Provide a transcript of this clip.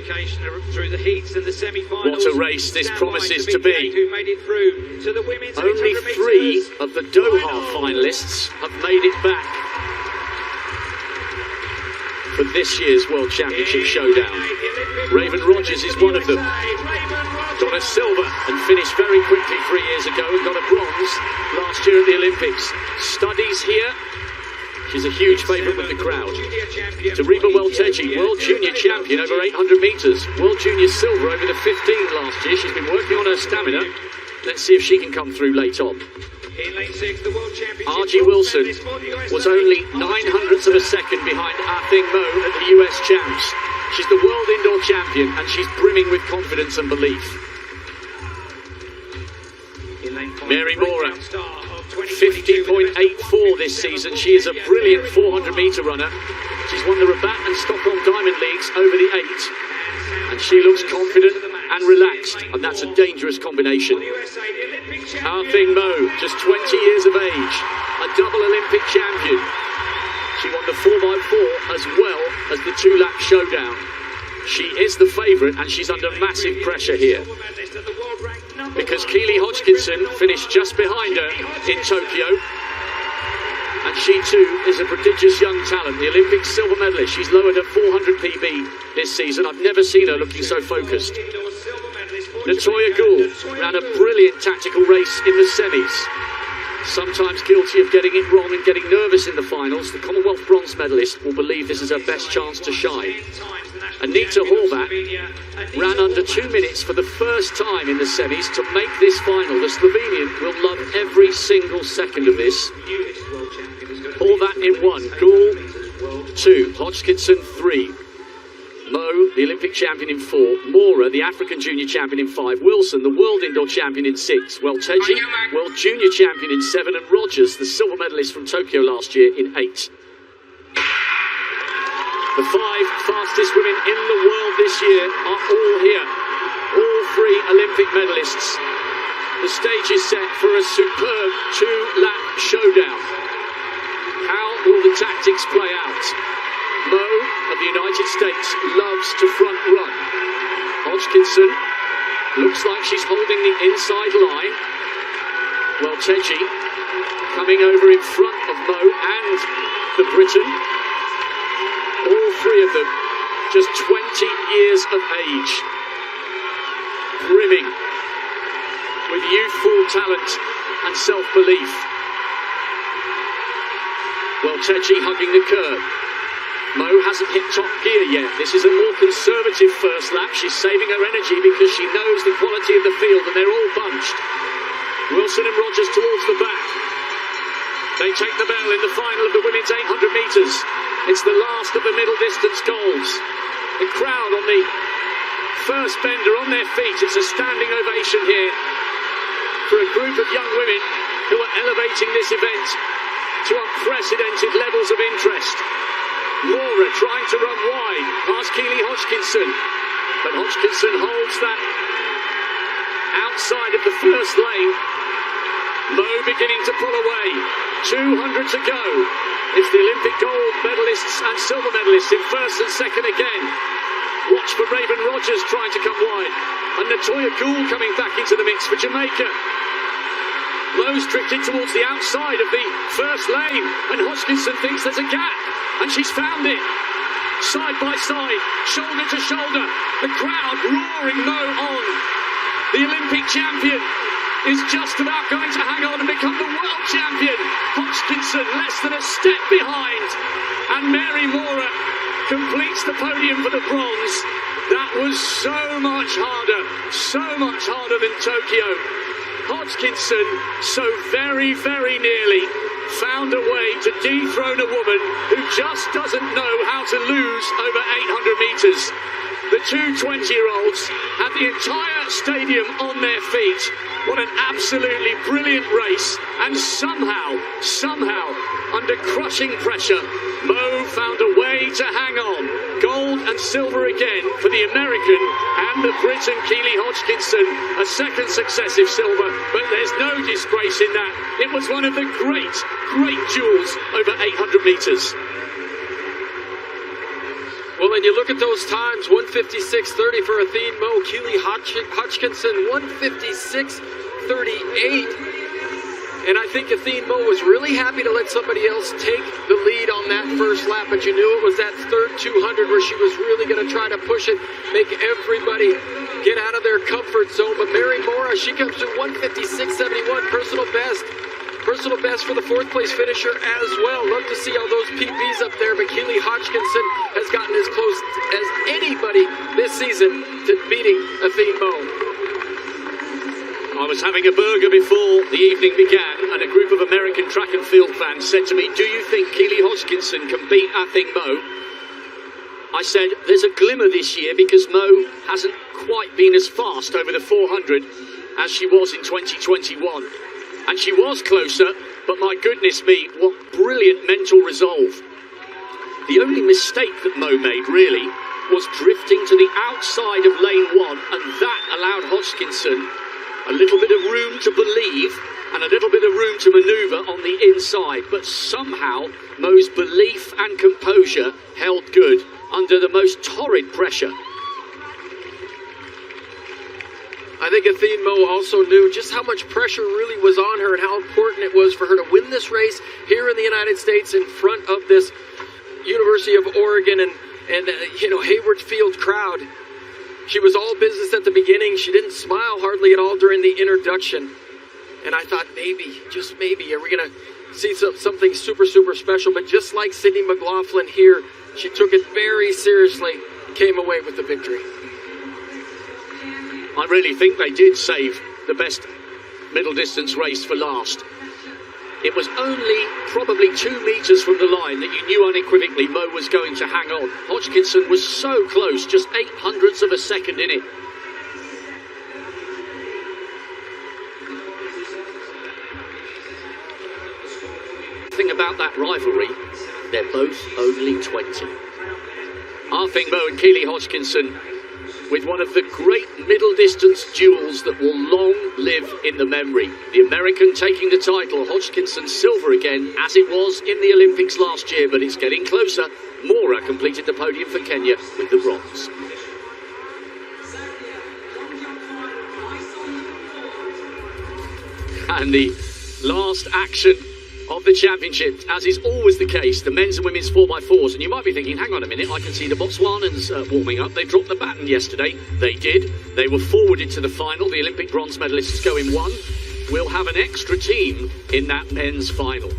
qualification through the heats and the semi-finals. What a race this promises to be. Who made it through to the women's Only 3 of the Doha finalists have made it back for this year's World Championship showdown. Raven Rogers is one of them. Got a silver and finished very quickly 3 years ago and got a bronze last year at the Olympics. Studies here. She's a huge favourite with the crowd. Dariba Welteji, World Junior Champion over 800 metres. World Junior Silver over the 15 last year. She's been working on her stamina. Let's see if she can come through late on. Argie Wilson was only 900ths of a second behind Ah Thing Mo at the US Champs. She's the World Indoor Champion and she's brimming with confidence and belief. Mary Mora, 50.84 this season. She is a brilliant 400-metre runner. She's won the Rabat and Stockholm Diamond Leagues over the 8. And she looks confident and relaxed, and that's a dangerous combination. Ah Thing Mo, just 20 years of age, a double Olympic champion. She won the 4x4 as well as the 2-lap showdown. She is the favourite and she's under massive pressure here, because Keely Hodgkinson finished just behind her in Tokyo, and she too is a prodigious young talent, the Olympic silver medalist. She's lowered her 400 PB this season. I've never seen her looking so focused. Natoya Gould ran a brilliant tactical race in the semis, sometimes guilty of getting it wrong and getting nervous in the finals. The Commonwealth bronze medalist will believe this is her best chance to shine. Anita Horvat ran under 2 minutes for the first time in the semis to make this final. The Slovenian will love every single second of this. Horvat in 1, Gould 2, Hodgkinson 3. Mo, the Olympic champion in 4, Mora, the African junior champion in 5, Wilson, the world indoor champion in 6, Welteji, world junior champion in 7, and Rogers, the silver medalist from Tokyo last year, in 8. The 5 fastest women in the world this year are all here, all 3 Olympic medalists. The stage is set for a superb 2-lap showdown. How will the tactics play out? Mo of the United States loves to front run. Hodgkinson looks like she's holding the inside line. Welteji coming over in front of Mo and the Briton. All 3 of them just 20 years of age, brimming with youthful talent and self-belief. Welteji hugging the curb. Mo hasn't hit top gear yet. This is a more conservative first lap. She's saving her energy because she knows the quality of the field and they're all bunched. Wilson and Rogers towards the back. They take the bell in the final of the women's 800 metres. It's the last of the middle distance goals. The crowd on the first bender on their feet. It's a standing ovation here for a group of young women who are elevating this event to unprecedented levels of interest. Mora trying to run wide past Keely Hodgkinson, but Hodgkinson holds that outside of the first lane. Mo beginning to pull away. 200 to go. It's the Olympic gold medalists and silver medalists in first and second again. Watch for Raven Rogers trying to come wide, and Natoya Gould coming back into the mix for Jamaica. Mo's drifted towards the outside of the first lane, and Hodgkinson thinks there's a gap, and she's found it. Side by side, shoulder to shoulder, the crowd roaring Mo on. The Olympic champion is just about going to hang on and become the world champion. Hodgkinson less than a step behind, and Mary Mora completes the podium for the bronze. That was so much harder than Tokyo. Hodgkinson so very, very nearly found a way to dethrone a woman who just doesn't know how to lose over 800 metres. The two 20-year-olds had the entire stadium on their feet. What an absolutely brilliant race. And somehow, under crushing pressure, Mo found a way to hang on. Gold and silver again for the American and the Briton Keely Hodgkinson. A second successive silver, but there's no disgrace in that. It was one of the great duels over 800 metres. Well, Well, and you look at those times, 156.30 for Athene Mo, Keely Hodgkinson, 156.38. And I think Athene Mo was really happy to let somebody else take the lead on that first lap, but you knew it was that third 200 where she was really going to try to push it, make everybody get out of their comfort zone. But Mary Mora, she comes to 156.71, personal best. Personal best for the fourth place finisher as well. Love to see all those PBs up there, but Keely Hodgkinson has gotten as close as anybody this season to beating Athene Mo. I was having a burger before the evening began, and a group of American track and field fans said to me, do you think Keely Hodgkinson can beat Athene Mo? I said, there's a glimmer this year because Mo hasn't quite been as fast over the 400 as she was in 2021. And she was closer, but my goodness me, what brilliant mental resolve. The only mistake that Mo made, really, was drifting to the outside of lane 1, and that allowed Hodgkinson a little bit of room to believe and a little bit of room to manoeuvre on the inside. But somehow, Mo's belief and composure held good under the most torrid pressure. I think Athene Mo also knew just how much pressure really was on her and how important it was for her to win this race here in the United States in front of this University of Oregon and Hayward Field crowd. She was all business at the beginning. She didn't smile hardly at all during the introduction. And I thought maybe, just maybe, are we going to see something super, super special? But just like Sydney McLaughlin here, she took it very seriously, came away with the victory. I really think they did save the best middle distance race for last. It was only probably 2 meters from the line that you knew unequivocally Mo was going to hang on. Hodgkinson was so close, just 0.08 of a second in it. The thing about that rivalry, they're both only 20. Athene Mo and Keely Hodgkinson with one of the great middle distance duels that will long live in the memory. The American taking the title, Hodgkinson silver again, as it was in the Olympics last year, but it's getting closer. Mora completed the podium for Kenya with the bronze. And the last action of the championship, as is always the case, the men's and women's 4x4s. And you might be thinking, hang on a minute, I can see the Botswanans warming up. They dropped the baton yesterday. They did. They were forwarded to the final. The Olympic bronze medalists go in 1. We'll have an extra team in that men's final.